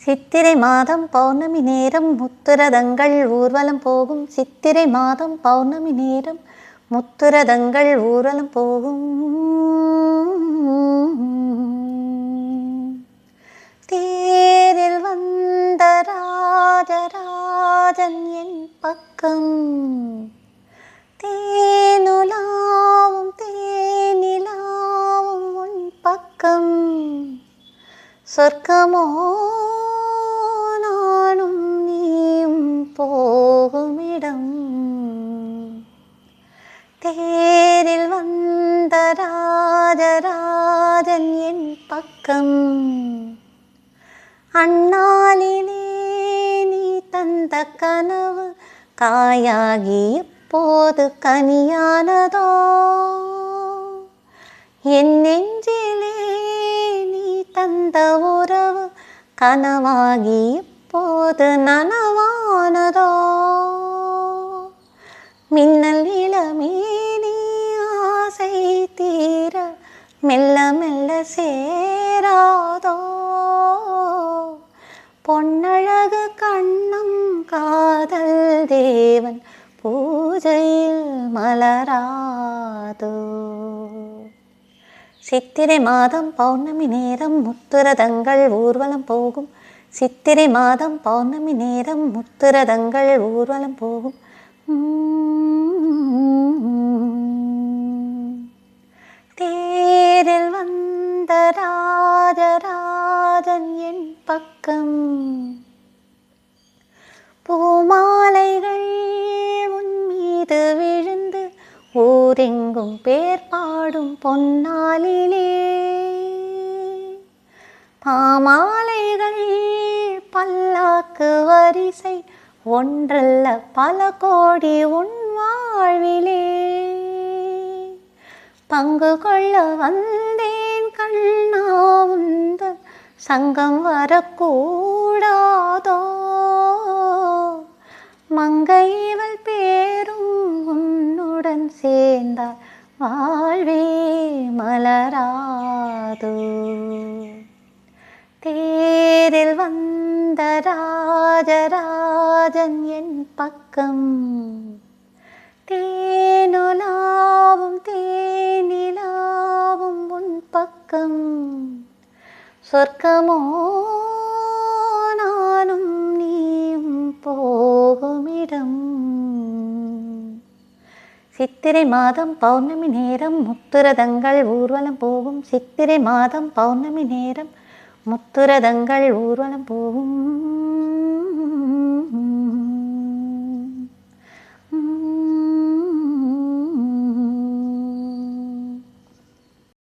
சித்திரை மாதம் பௌர்ணமி நேரம் முத்துரதங்கள் ஊர்வலம் போகும். சித்திரை மாதம் பௌர்ணமி நேரம் முத்துரதங்கள் ஊர்வலம் போகும். தேரில் வந்த ராஜராஜன் என் பக்கம், தேனுலாவும் தேனிலாவும் உன் பக்கம். சொர்க்கமோ நானும் நீயும் போகுமிடம். தேரில் வந்த ராஜராஜன் என் பக்கம். அந்நாளிலே நீ தந்த கனவு காயாகி இப்போது கனியானதோ. என் நெஞ்சிலே நீ தந்த உறவு கனவாகி இப்போது நனவானதோ. மின்னல் இளமேனி ஆசை தீர மெல்ல மெல்ல சேராதோ. பொன்னழகு கண்ணம் காதல் தேவன் பூஜையில் மலராதோ. சித்திரை மாதம் பௌர்ணமி நேரம் முத்துரதங்கள் ஊர்வலம் போகும். சித்திரை மாதம் பௌர்ணமி நேரம் முத்துரதங்கள் ஊர்வலம் போகும். தேரில் வந்த ராஜராஜன் என் பக்கம். பூமாலைகள் உன் மீது விழுந்து ஊரெங்கும் பேர் பாடும் பொன்னாலிலே. பாமாலைகள் பல்லாக்கு வரிசை ஒன்றல்ல பல கோடி உன் வாழ்விலே. பங்கு கொள்ள வந்தேன் கண்ணா உந்தன் சங்கம் வரக்கூடாதோ. மங்கைவள் பேரும் உன்னுடன் சேர்ந்தால் வாழ்வே மலராதோ. தேரில் வந்த ராஜராஜன் என் பக்கம். தேனுலாவும் தேனிலாவும் உன் பக்கம். சொர்க்கமோ நானும் நீயும் போகுமிடம். சித்திரை மாதம் பௌர்ணமி நேரம் முத்துரதங்கள் ஊர்வலம் போகும். சித்திரை மாதம் பௌர்ணமி நேரம் முத்துரதங்கள் ஊர்வலம் போகும்.